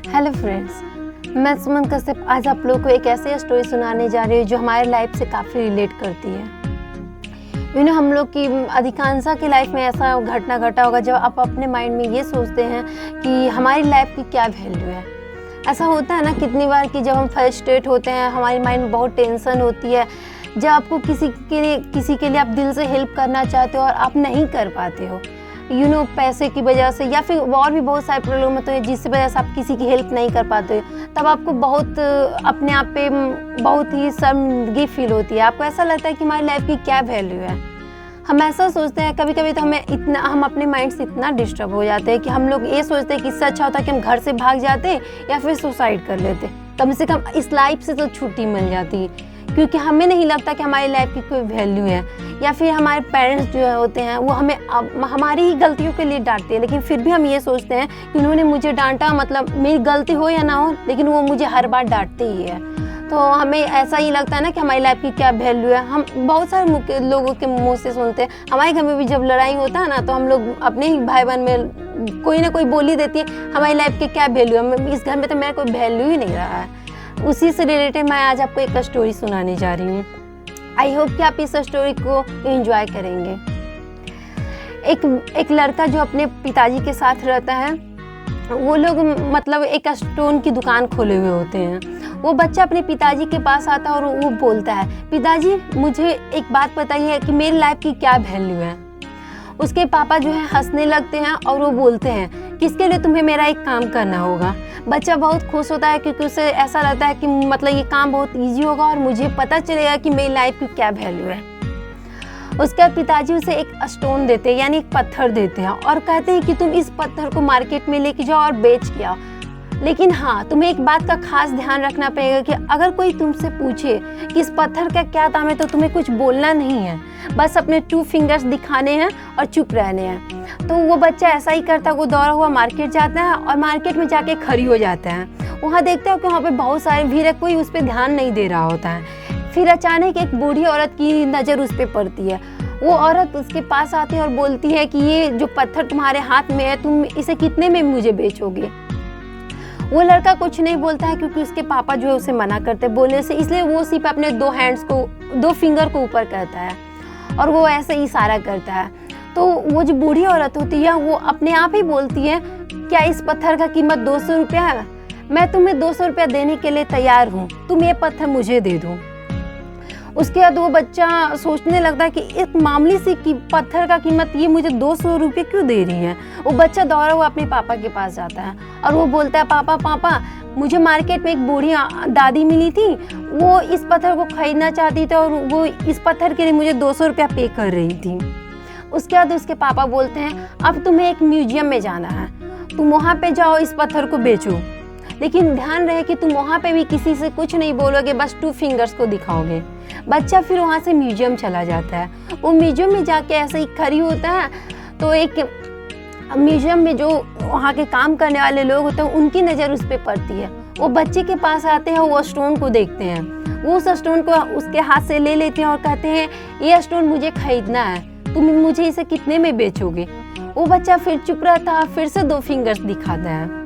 Hello friends, मैं सुमन कश्यप आज आप लोगों को एक ऐसी स्टोरी सुनाने जा रही हूँ जो हमारे लाइफ से काफ़ी रिलेट करती है। हम लोग की अधिकांशा की लाइफ में ऐसा घटना घटा होगा जब आप अपने माइंड में ये सोचते हैं कि हमारी लाइफ की क्या वैल्यू है। ऐसा होता है ना कितनी बार कि जब हम फ्रस्ट्रेट होते हैं, हमारी माइंड में बहुत टेंशन होती है, जब आपको किसी के लिए आप दिल से हेल्प करना चाहते हो और आप नहीं कर पाते हो, पैसे की वजह से या फिर और भी बहुत सारे प्रॉब्लम होते हैं जिसकी वजह से आप किसी की हेल्प नहीं कर पाते हो, तब आपको बहुत अपने आप पे बहुत ही शर्मिंदगी फील होती है। आपको ऐसा लगता है कि हमारी लाइफ की क्या वैल्यू है। हम ऐसा सोचते हैं, कभी कभी तो हम अपने माइंड से इतना डिस्टर्ब हो जाते हैं कि हम लोग ये सोचते हैं कि इससे अच्छा होता है कि हम घर से भाग जाते या फिर सुसाइड कर लेते, कम से कम इस लाइफ से तो छुट्टी मिल जाती, क्योंकि हमें नहीं लगता कि हमारी लाइफ की कोई वैल्यू है। या फिर हमारे पेरेंट्स जो होते हैं वो हमें हमारी ही गलतियों के लिए डांटते हैं, लेकिन फिर भी हम ये सोचते हैं कि उन्होंने मुझे डांटा, मतलब मेरी गलती हो या ना हो, लेकिन वो मुझे हर बार डांटते ही है। तो हमें ऐसा ही लगता है ना कि हमारी लाइफ की क्या वैल्यू है। हम बहुत सारे लोगों के मुँह से सुनते हैं। हमारे घर में भी जब लड़ाई होता है ना, तो हम लोग अपने ही भाई बहन में कोई ना कोई बोली देती है हमारी लाइफ की क्या वैल्यू है, इस घर में तो मेरा कोई वैल्यू ही नहीं रहा है। उसी से रिलेटेड मैं आज आपको एक स्टोरी सुनाने जा रही हूँ। आई होप कि आप इस स्टोरी को एंजॉय करेंगे। एक लड़का जो अपने पिताजी के साथ रहता है, वो लोग मतलब एक स्टोन की दुकान खोले हुए होते हैं। वो बच्चा अपने पिताजी के पास आता है और वो बोलता है, पिताजी मुझे एक बात बताइए कि मेरी लाइफ की क्या वैल्यू है। उसके पापा जो है हंसने लगते हैं और वो बोलते हैं कि इसके लिए तुम्हें मेरा एक काम करना होगा। बच्चा बहुत खुश होता है क्योंकि उसे ऐसा लगता है कि मतलब ये काम बहुत इजी होगा और मुझे पता चलेगा कि मेरी लाइफ की क्या वैल्यू है। उसके पिताजी उसे एक स्टोन देते हैं, यानी एक पत्थर देते हैं और कहते हैं कि तुम इस पत्थर को मार्केट में लेके जाओ और बेच के आओ। लेकिन हाँ, तुम्हें एक बात का खास ध्यान रखना पड़ेगा कि अगर कोई तुमसे पूछे कि इस पत्थर का क्या दाम है, तो तुम्हें कुछ बोलना नहीं है, बस अपने 2 फिंगर्स दिखाने हैं और चुप रहने हैं। तो वो बच्चा ऐसा ही करता है, वो दौड़ा हुआ मार्केट जाता है और मार्केट में जाके खड़ी हो जाता है। वहाँ देखते हो कि वहाँ पे बहुत सारे भीड़ है, कोई उस पर ध्यान नहीं दे रहा होता है। फिर अचानक एक बूढ़ी औरत की नज़र उस पर पड़ती है। वो औरत उसके पास आती है और बोलती है कि ये जो पत्थर तुम्हारे हाथ में है, तुम इसे कितने में मुझे बेचोगे। वो लड़का कुछ नहीं बोलता है क्योंकि उसके पापा जो है उसे मना करते बोलने से, इसलिए वो सिर्फ अपने 2 फिंगर को ऊपर करता है और वो ऐसे इशारा करता है। तो वो जो बूढ़ी औरत होती है वो अपने आप ही बोलती है, क्या इस पत्थर का कीमत 200 रुपया है? मैं तुम्हें 200 रुपया देने के लिए तैयार हूँ, तुम ये पत्थर मुझे दे दो। उसके बाद वो बच्चा सोचने लगता है कि एक मामूली सी पत्थर का कीमत ये मुझे 200 रुपये क्यों दे रही है। वो बच्चा दौड़ा हुआ अपने पापा के पास जाता है और वो बोलता है, पापा मुझे मार्केट में एक बूढ़ी दादी मिली थी, वो इस पत्थर को खरीदना चाहती थी और वो इस पत्थर के लिए मुझे 200 रुपया पे कर रही थी। उसके बाद उसके पापा बोलते हैं, अब तुम्हें एक म्यूजियम में जाना है, तुम वहाँ पे जाओ, इस पत्थर को बेचो, लेकिन ध्यान रहे कि तुम वहाँ पे भी किसी से कुछ नहीं बोलोगे, बस 2 फिंगर्स को दिखाओगे। बच्चा फिर वहाँ से म्यूजियम चला जाता है। वो म्यूजियम में जाके ऐसे ही खड़ी होता है, तो एक म्यूजियम में जो वहाँ के काम करने वाले लोग होते हैं उनकी नज़र उस पर पड़ती है। वो बच्चे के पास आते हैं, वो स्टोन को देखते हैं, वो उस स्टोन को उसके हाथ से ले लेते हैं और कहते हैं, ये स्टोन मुझे खरीदना है, तुम मुझे इसे कितने में बेचोगे। वो बच्चा फिर चुप रहता है, फिर से 2 फिंगर्स दिखाता है।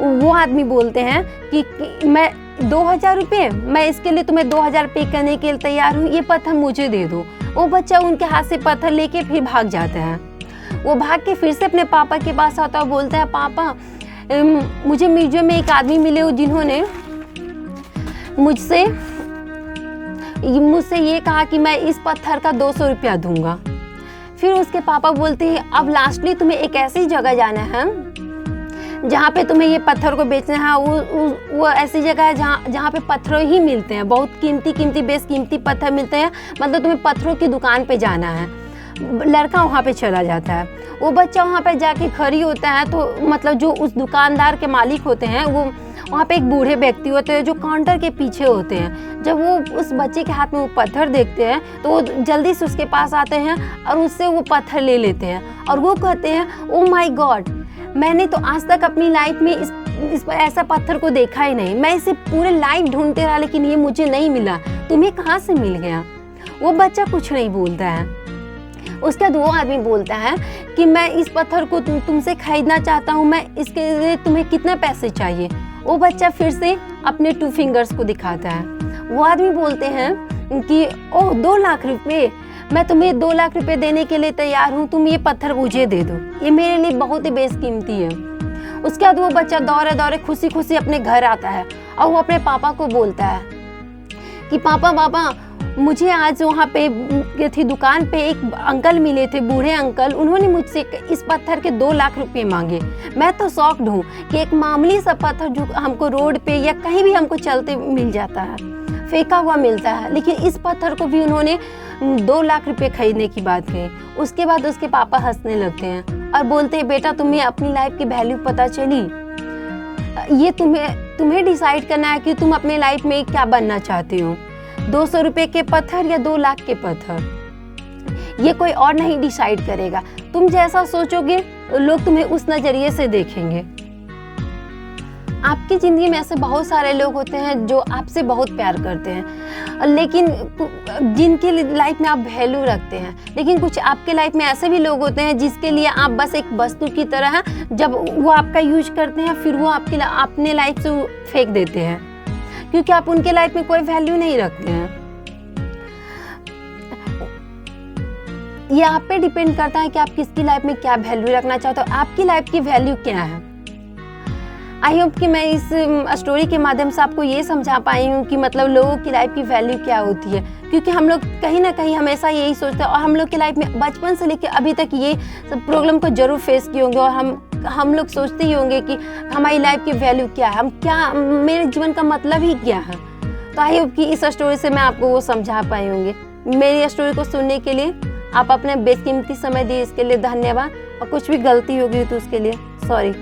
वो आदमी बोलते हैं कि मैं 2000 रुपये, मैं इसके लिए तुम्हें 2000 पे करने के लिए तैयार हूँ, ये पत्थर मुझे दे दो। वो बच्चा उनके हाथ से पत्थर लेके फिर भाग जाता है। वो भाग के फिर से अपने पापा के पास आता है और बोलता है, पापा मुझे म्यूजियम में एक आदमी मिले जिन्होंने मुझसे ये कहा कि मैं इस पत्थर का 200 रुपया दूंगा। फिर उसके पापा बोलते हैं, अब लास्टली तुम्हें एक ऐसी जगह जाना है जहाँ पे तुम्हें ये पत्थर को बेचना है। वो ऐसी जगह है जहाँ पे पत्थर ही मिलते हैं, बहुत कीमती बेशकीमती पत्थर मिलते हैं, मतलब तुम्हें पत्थरों की दुकान पे जाना है। लड़का वहाँ पे चला जाता है। वो बच्चा वहाँ पे जाके खड़ी होता है, तो मतलब जो उस दुकानदार के मालिक होते हैं, वो वहाँ पे एक बूढ़े व्यक्ति होते हैं जो काउंटर के पीछे होते हैं। जब वो उस बच्चे के हाथ में वो पत्थर देखते हैं तो वो जल्दी से उसके पास आते हैं और उससे वो पत्थर ले लेते हैं और वो कहते हैं, ओ माय गॉड, मैंने तो आज तक अपनी लाइफ में इस ऐसा पत्थर को देखा ही नहीं, मैं इसे पूरे लाइफ ढूंढते रहा लेकिन ये मुझे नहीं मिला, तुम्हें कहाँ से मिल गया। वो बच्चा कुछ नहीं बोलता है। उसके बाद वो आदमी बोलता है कि मैं इस पत्थर को तुमसे खरीदना चाहता हूँ, मैं इसके लिए तुम्हें कितने पैसे चाहिए। वो बच्चा फिर से अपने 2 फिंगर्स को दिखाता है। वो आदमी बोलते हैं कि ओह 2 लाख रुपये, मैं तुम्हें 2 लाख रुपये देने के लिए तैयार हूँ, तुम ये पत्थर मुझे दे दो, ये मेरे लिए बहुत ही बेशकीमती है। उसके बाद वो बच्चा दौड़े दौड़े खुशी खुशी अपने घर आता है और वो अपने पापा को बोलता है कि पापा मुझे आज वहाँ पे थी दुकान पे एक अंकल मिले थे, बूढ़े अंकल, उन्होंने मुझसे इस पत्थर के 2 लाख रुपये मांगे। मैं तो शॉक्ड हूँ कि एक मामूली सा पत्थर जो हमको रोड पे या कहीं भी हमको चलते मिल जाता है, फेंका हुआ मिलता है, लेकिन इस पत्थर को भी उन्होंने 2 लाख रुपये खरीदने की बात कही। उसके बाद उसके पापा हंसने लगते हैं और बोलते हैं बेटा तुम्हें अपनी लाइफ की वैल्यू पता चली, ये तुम्हें डिसाइड करना है कि तुम अपने लाइफ में क्या बनना चाहते हो, 200 रुपये के पत्थर या 2 लाख के पत्थर, ये कोई और नहीं डिसाइड करेगा। तुम जैसा सोचोगे लोग तुम्हें उस नज़रिए से देखेंगे। आपकी ज़िंदगी में ऐसे बहुत सारे लोग होते हैं जो आपसे बहुत प्यार करते हैं, लेकिन जिनके लाइफ में आप वैल्यू रखते हैं, लेकिन कुछ आपके लाइफ में ऐसे भी लोग होते हैं जिसके लिए आप बस एक वस्तु की तरह हैं, जब वो आपका यूज करते हैं फिर वो अपने लाइफ से फेंक देते हैं, क्योंकि आप उनके लाइफ में कोई वैल्यू नहीं रखते हैं। ये आप पे डिपेंड करता है कि आप किसकी लाइफ में क्या वैल्यू रखना चाहते हो, आपकी लाइफ की वैल्यू क्या है। आई होप कि मैं इस स्टोरी के माध्यम से आपको ये समझा पाई हूँ कि मतलब लोगों की लाइफ की वैल्यू क्या होती है, क्योंकि हम लोग कहीं ना कहीं हमेशा यही सोचते हैं और हम लोग की लाइफ में बचपन से लेकर अभी तक ये सब प्रॉब्लम को जरूर फेस किए होंगे और हम लोग सोचते ही होंगे कि हमारी लाइफ की वैल्यू क्या है, मेरे जीवन का मतलब ही क्या है। तो आई होप कि इस स्टोरी से मैं आपको वो समझा पाई होंगे। मेरी स्टोरी को सुनने के लिए आप अपने बेशकीमती समय दिए, इसके लिए धन्यवाद, और कुछ भी गलती होगी तो उसके लिए सॉरी।